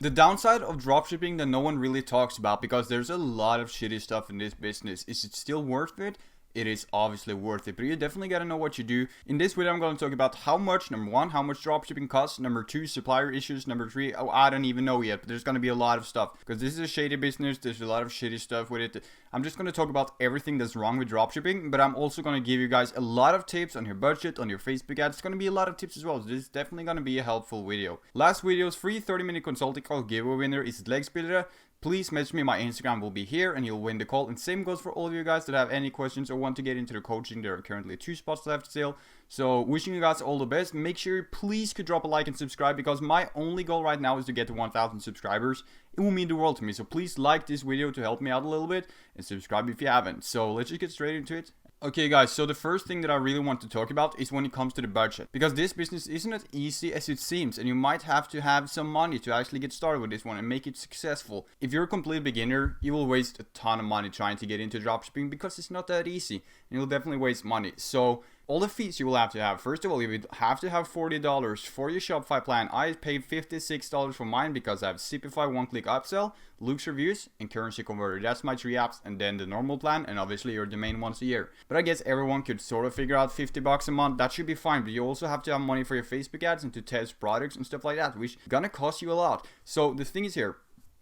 The downside of dropshipping that no one really talks about, because there's a lot of shitty stuff in this business. Is it still worth it? It is obviously worth it, but you definitely gotta know what you do. In this video, I'm gonna talk about how much, number one, how much dropshipping costs, number two, supplier issues, number three, oh, I don't even know yet, but there's gonna be a lot of stuff, because this is a shady business, there's a lot of shitty stuff with it. I'm just gonna talk about everything that's wrong with dropshipping, but I'm also gonna give you guys a lot of tips on your budget, on your Facebook ads. It's gonna be a lot of tips as well, so this is definitely gonna be a helpful video. Last video's free 30-minute consulting call giveaway winner is Legs Builder. Please message me, my Instagram will be here and you'll win the call. And same goes for all of you guys that have any questions or want to get into the coaching. There are currently 2 spots left still. So wishing you guys all the best. Make sure you please could drop a like and subscribe, because my only goal right now is to get to 1,000 subscribers. It will mean the world to me. So please like this video to help me out a little bit and subscribe if you haven't. So let's just get straight into it. Okay guys, so the first thing that I really want to talk about is when it comes to the budget, because this business isn't as easy as it seems, and you might have to have some money to actually get started with this one and make it successful. If you're a complete beginner, you will waste a ton of money trying to get into dropshipping because it's not that easy, and you'll definitely waste money. So all the fees you will have to have. First of all, you would have to have $40 for your Shopify plan. I paid $56 for mine because I have Shopify one-click upsell, Luke's reviews, and currency converter. That's my 3 apps, and then the normal plan, and obviously your domain once a year. But I guess everyone could sort of figure out $50 a month. That should be fine, but you also have to have money for your Facebook ads and to test products and stuff like that, which is gonna cost you a lot. So the thing is here,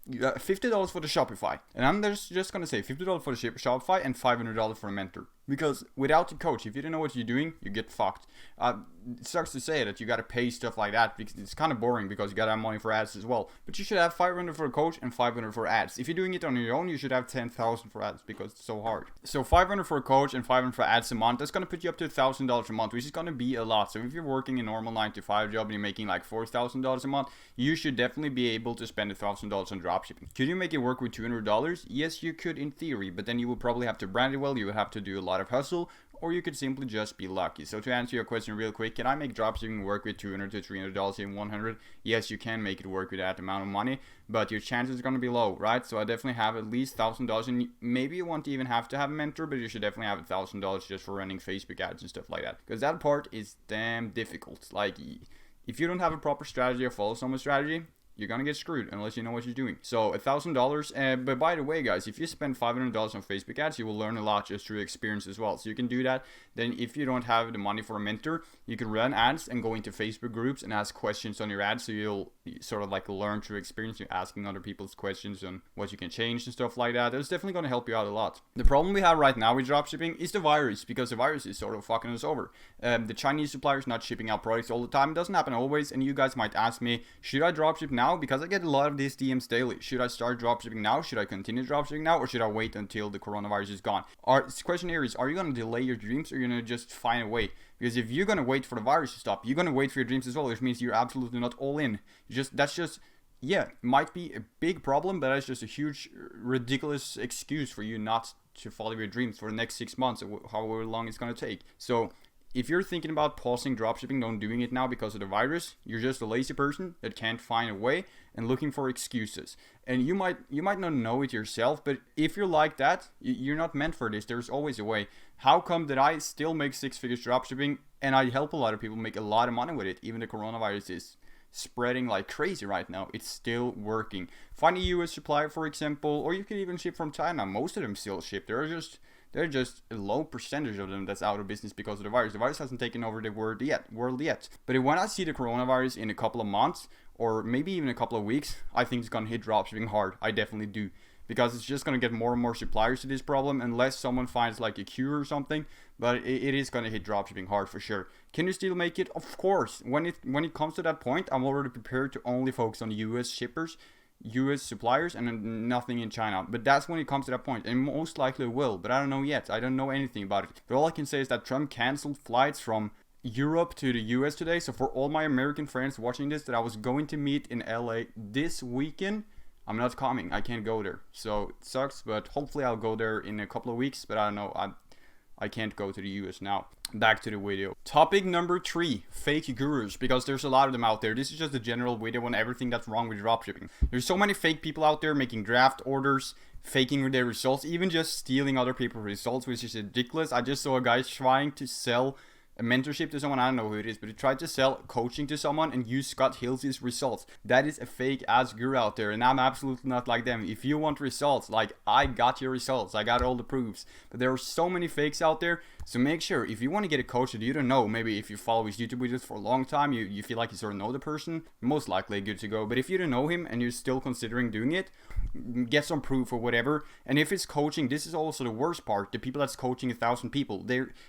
you got $50 for the Shopify, and I'm just gonna say $50 for the Shopify and $500 for a mentor. Because without the coach, if you don't know what you're doing, you get fucked. It sucks to say that you gotta pay stuff like that, because it's kind of boring, because you gotta have money for ads as well. But you should have $500 for a coach and $500 for ads. If you're doing it on your own, you should have $10,000 for ads, because it's so hard. So $500 for a coach and $500 for ads a month, that's gonna put you up to $1,000 a month, which is gonna be a lot. So if you're working a normal 9-to-5 job and you're making like $4,000 a month, you should definitely be able to spend $1,000 on dropshipping. Could you make it work with $200? Yes, you could in theory, but then you would probably have to brand it well, you would have to do a lot of hustle, or you could simply just be lucky. So to answer your question real quick, can I make dropshipping work with $200 to $300 in 100? Yes, you can make it work with that amount of money, but your chances are going to be low, right? So I definitely have at least $1,000, and maybe you won't even have to have a mentor, but you should definitely have $1,000 just for running Facebook ads and stuff like that, because that part is damn difficult. Like, if you don't have a proper strategy or follow someone's strategy, you're gonna get screwed unless you know what you're doing. So $1,000, but by the way guys, if you spend $500 on Facebook ads, you will learn a lot just through experience as well. So you can do that. Then if you don't have the money for a mentor, you can run ads and go into Facebook groups and ask questions on your ads, so you'll sort of like learn through experience. You're asking other people's questions on what you can change and stuff like that. That's definitely gonna help you out a lot. The problem we have right now with dropshipping is the virus, because the virus is sort of fucking us over. The Chinese suppliers not shipping out products all the time. It doesn't happen always, and you guys might ask me, should I dropship now? Because I get a lot of these DMs daily. Should I start dropshipping now? Should I continue dropshipping now? Or should I wait until the coronavirus is gone? The question here is, are you going to delay your dreams, or are you going to just find a way? Because if you're going to wait for the virus to stop, you're going to wait for your dreams as well, which means you're absolutely not all in. Yeah, it might be a big problem, but that's just a huge, ridiculous excuse for you not to follow your dreams for the next 6 months, or however long it's going to take. So if you're thinking about pausing dropshipping, don't doing it now because of the virus, you're just a lazy person that can't find a way and looking for excuses. And you might not know it yourself, but if you're like that, you're not meant for this. There's always a way. How come that I still make 6 figures dropshipping, and I help a lot of people make a lot of money with it? Even the coronavirus is spreading like crazy right now, it's still working. Find a US supplier, for example, or you can even ship from China. Most of them still ship. They're just a low percentage of them that's out of business because of the virus. The virus hasn't taken over the world yet. But when I see the coronavirus in a couple of months, or maybe even a couple of weeks, I think it's gonna hit dropshipping hard. I definitely do. Because it's just gonna get more and more suppliers to this problem, unless someone finds like a cure or something. But it is gonna hit dropshipping hard for sure. Can you still make it? Of course. When it comes to that point, I'm already prepared to only focus on US shippers, US suppliers, and nothing in China. But that's when it comes to that point, and most likely will, but I don't know yet. I don't know anything about it. But all I can say is that Trump canceled flights from Europe to the US today. So for all my American friends watching this that I was going to meet in LA this weekend, I'm not coming. I can't go there. So it sucks, but hopefully I'll go there in a couple of weeks. But I don't know. I can't go to the US now. Back to the video. Topic number 3, fake gurus, because there's a lot of them out there. This is just a general video on everything that's wrong with dropshipping. There's so many fake people out there making draft orders, faking their results, even just stealing other people's results, which is ridiculous. I just saw a guy trying to sell a mentorship to someone, I don't know who it is, but he tried to sell coaching to someone and use Scott Hill's results. That is a fake ass guru out there, and I'm absolutely not like them. If you want results, like, I got your results, I got all the proofs, but there are so many fakes out there. So make sure, if you want to get a coach that you don't know, maybe if you follow his YouTube videos for a long time, you feel like you sort of know the person, most likely good to go. But if you don't know him and you're still considering doing it, get some proof or whatever. And if it's coaching, this is also the worst part. The people that's coaching 1,000 people,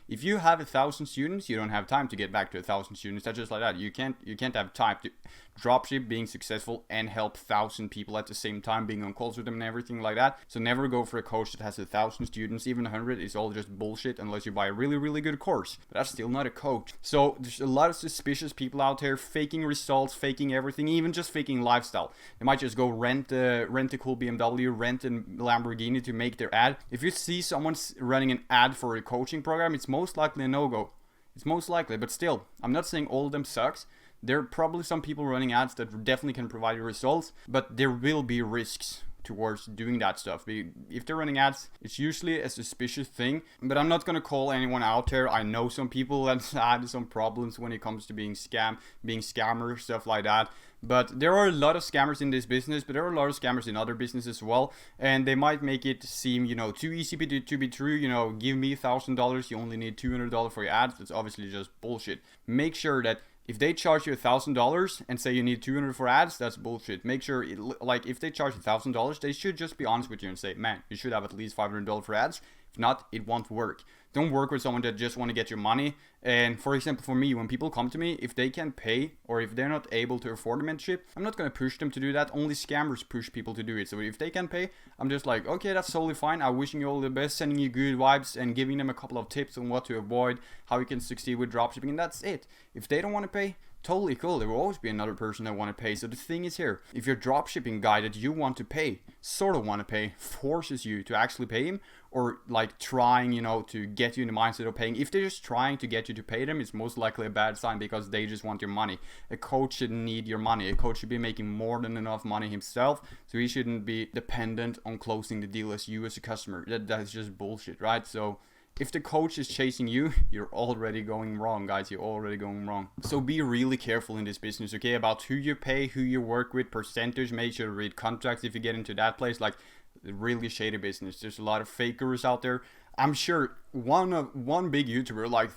if you have 1,000 students, you don't have time to get back to 1,000 students. That's just like that. You can't have time to dropship, being successful, and help 1,000 people at the same time, being on calls with them and everything like that. So never go for a coach that has 1,000 students. Even 100 is all just bullshit unless you buy a really, really good course. But that's still not a coach. So there's a lot of suspicious people out there faking results, faking everything, even just faking lifestyle. They might just go rent a cool BMW, rent a Lamborghini to make their ad. If you see someone running an ad for a coaching program, it's most likely a no-go. It's most likely, but still, I'm not saying all of them sucks. There are probably some people running ads that definitely can provide you results, but there will be risks towards doing that stuff. If they're running ads, it's usually a suspicious thing, but I'm not gonna call anyone out there. I know some people that had some problems when it comes to being scammers, stuff like that. But there are a lot of scammers in this business, but there are a lot of scammers in other businesses as well, and they might make it seem, too easy to be true. Give me $1,000, you only need $200 for your ads. That's obviously just bullshit. Make sure that if they charge you $1,000 and say you need $200 for ads, that's bullshit. Make sure, if they charge $1,000, they should just be honest with you and say, man, you should have at least $500 for ads. If not, it won't work. Don't work with someone that just want to get your money. And for example, for me, when people come to me, if they can pay or if they're not able to afford a mentorship, I'm not going to push them to do that. Only scammers push people to do it. So if they can pay, I'm just like, okay, that's totally fine. I'm wishing you all the best, sending you good vibes and giving them a couple of tips on what to avoid, how you can succeed with dropshipping, and that's it. If they don't want to pay, totally cool. There will always be another person that want to pay. So the thing is here, if your dropshipping guy that you want to pay, sort of want to pay, forces you to actually pay him, or like trying, to get you in the mindset of paying. If they're just trying to get you to pay them, it's most likely a bad sign because they just want your money. A coach shouldn't need your money. A coach should be making more than enough money himself, so he shouldn't be dependent on closing the deal as you as a customer. That's just bullshit, right? So if the coach is chasing you, you're already going wrong, guys. You're already going wrong. So be really careful in this business, okay? About who you pay, who you work with, percentage. Make sure to read contracts if you get into that place. Like, really shady business. There's a lot of fakers out there. I'm sure one big YouTuber, like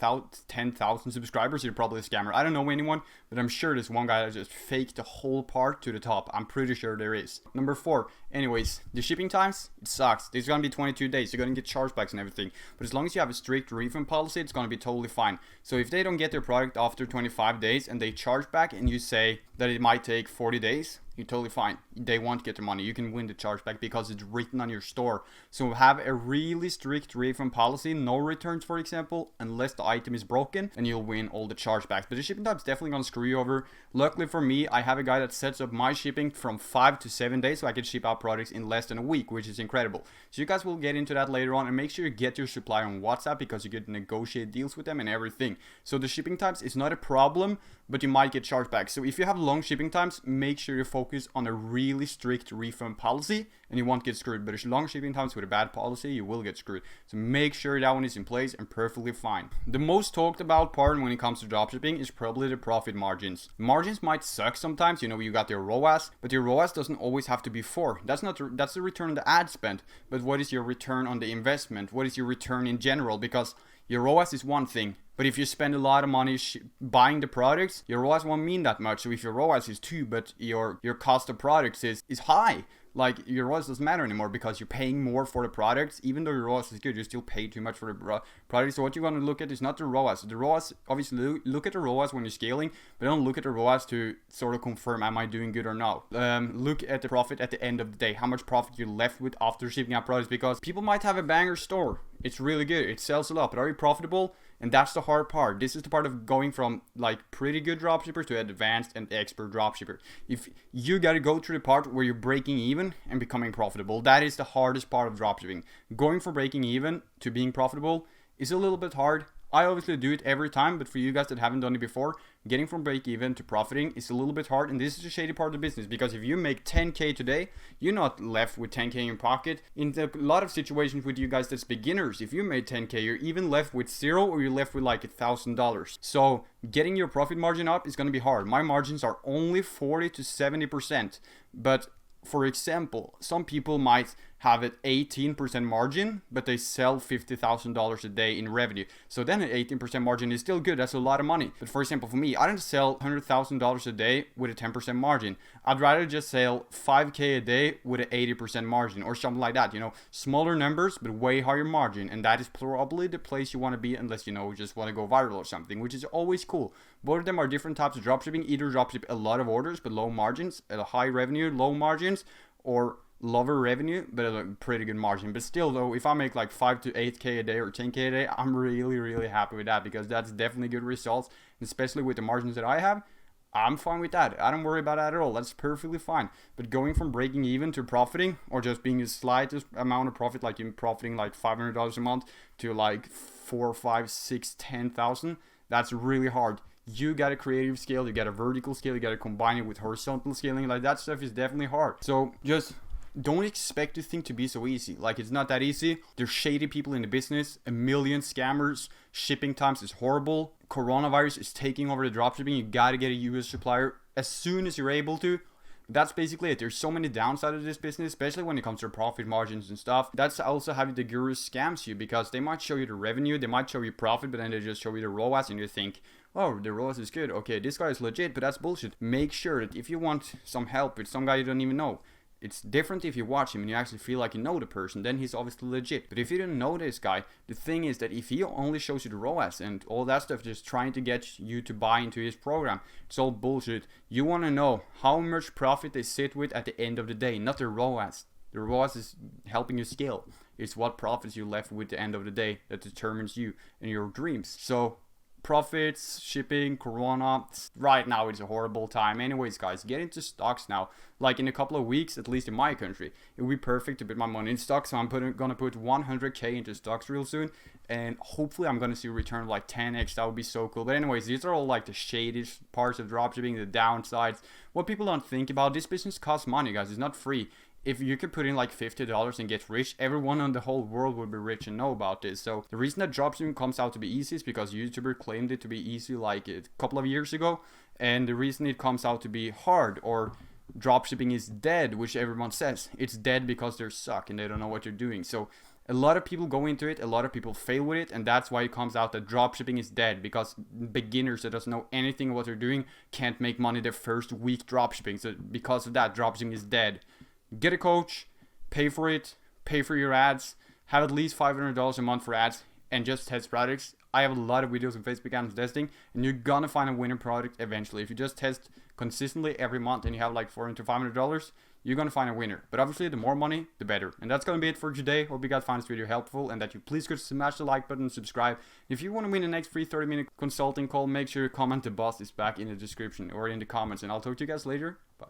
10,000 subscribers, you're probably a scammer. I don't know anyone, but I'm sure there's one guy that just faked the whole part to the top. I'm pretty sure there is. Number 4, anyways, the shipping times, it sucks. It's gonna be 22 days. You're gonna get chargebacks and everything. But as long as you have a strict refund policy, it's gonna be totally fine. So if they don't get their product after 25 days and they charge back and you say that it might take 40 days, you're totally fine. They won't get their money. You can win the chargeback because it's written on your store. So have a really strict refund policy. No returns, for example, unless the item is broken, and you'll win all the chargebacks. But the shipping time is definitely gonna screw you over. Luckily for me, I have a guy that sets up my shipping from 5 to 7 days, so I can ship out products in less than a week, which is incredible. So you guys will get into that later on, and make sure you get your supplier on WhatsApp because you get to negotiate deals with them and everything. So the shipping times is not a problem, but you might get chargebacks. So if you have long shipping times, make sure you focus on a really strict refund policy and you won't get screwed. But if long shipping times with a bad policy, you will get screwed. So make sure that one is in place and perfectly fine. The most talked about part when it comes to dropshipping is probably the profit margins. Margins might suck sometimes, you got your ROAS, but your ROAS doesn't always have to be 4. That's the return on the ad spend. But what is your return on the investment? What is your return in general? Because your ROAS is one thing, but if you spend a lot of money buying the products, your ROAS won't mean that much. So if your ROAS is 2, but your cost of products is high, like your ROAS doesn't matter anymore because you're paying more for the products. Even though your ROAS is good, you still pay too much for the products. So what you want to look at is not the ROAS. The ROAS, obviously, look at the ROAS when you're scaling, but don't look at the ROAS to sort of confirm, am I doing good or not? Look at the profit at the end of the day, how much profit you're left with after shipping out products, because people might have a banger store. It's really good. It sells a lot, but are you profitable? And that's the hard part. This is the part of going from like pretty good dropshipper to advanced and expert dropshipper. If you got to go through the part where you're breaking even and becoming profitable, that is the hardest part of dropshipping. Going from breaking even to being profitable is a little bit hard. I obviously do it every time, but for you guys that haven't done it before, getting from break even to profiting is a little bit hard, and this is a shady part of the business, because if you make 10k today, you're not left with 10k in your pocket. In a lot of situations with you guys that's beginners, if you made 10k, you're even left with zero, or you're left with like $1,000. So getting your profit margin up is going to be hard. My margins are only 40 to 70%, but for example, some people might have an 18% margin, but they sell $50,000 a day in revenue. So then an 18% margin is still good. That's a lot of money. But for example, for me, I don't sell $100,000 a day with a 10% margin. I'd rather just sell 5k a day with an 80% margin or something like that. You know, smaller numbers, but way higher margin. And that is probably the place you want to be, unless, you know, just want to go viral or something, which is always cool. Both of them are different types of dropshipping. Either dropship a lot of orders, but low margins, at a high revenue, low margins, or lower revenue but a pretty good margin. But still though, if I make like 5 to 8k a day or 10k a day, I'm really happy with that, because that's definitely good results, especially with the margins that I have. I'm fine with that. I don't worry about that at all. That's perfectly fine. But going from breaking even to profiting, or just being a slightest amount of profit, like you're profiting like $500 a month, to like 4, 5, 6, 10,000, that's really hard. You got a creative scale, you got a vertical scale, you got to combine it with horizontal scaling. Like, that stuff is definitely hard. So just don't expect this thing to be so easy. Like, it's not that easy. There's shady people in the business, a million scammers, shipping times is horrible, coronavirus is taking over the dropshipping. You got to get a US supplier as soon as you're able to. That's basically it. There's so many downsides of this business, especially when it comes to profit margins and stuff. That's also having the gurus scams you, because they might show you the revenue, they might show you profit, but then they just show you the ROAS and you think, oh, the ROAS is good. Okay, this guy is legit, but that's bullshit. Make sure that if you want some help with some guy you don't even know, it's different if you watch him and you actually feel like you know the person, then he's obviously legit. But if you don't know this guy, the thing is that if he only shows you the ROAS and all that stuff, just trying to get you to buy into his program, it's all bullshit. You want to know how much profit they sit with at the end of the day, not the ROAS. The ROAS is helping you scale. It's what profits you're left with at the end of the day that determines you and your dreams. So profits, shipping, corona, right now it's a horrible time. Anyways guys, get into stocks now. Like in a couple of weeks, at least in my country, it would be perfect to put my money in stocks. So I'm gonna put 100k into stocks real soon, and hopefully I'm gonna see a return of like 10x. That would be so cool. But anyways, these are all like the shady parts of dropshipping, the downsides, what people don't think about. This business costs money, guys. It's not free. If you could put in like $50 and get rich, everyone in the whole world would be rich and know about this. So the reason that dropshipping comes out to be easy is because YouTuber claimed it to be easy like a couple of years ago. And the reason it comes out to be hard, or dropshipping is dead, which everyone says, it's dead because they suck and they don't know what they're doing. So a lot of people go into it, a lot of people fail with it, and that's why it comes out that dropshipping is dead, because beginners that doesn't know anything what they're doing can't make money their first week dropshipping. So because of that, dropshipping is dead. Get a coach, pay for it, pay for your ads, have at least $500 a month for ads, and just test products. I have a lot of videos on Facebook ads testing, and you're gonna find a winning product eventually. If you just test consistently every month and you have like $400 to $500, you're gonna find a winner. But obviously, the more money, the better. And that's gonna be it for today. Hope you guys found this video helpful, and that you please go smash the like button and subscribe. If you want to win the next free 30-minute consulting call, make sure you comment "the boss is back" in the description or in the comments, and I'll talk to you guys later. Bye.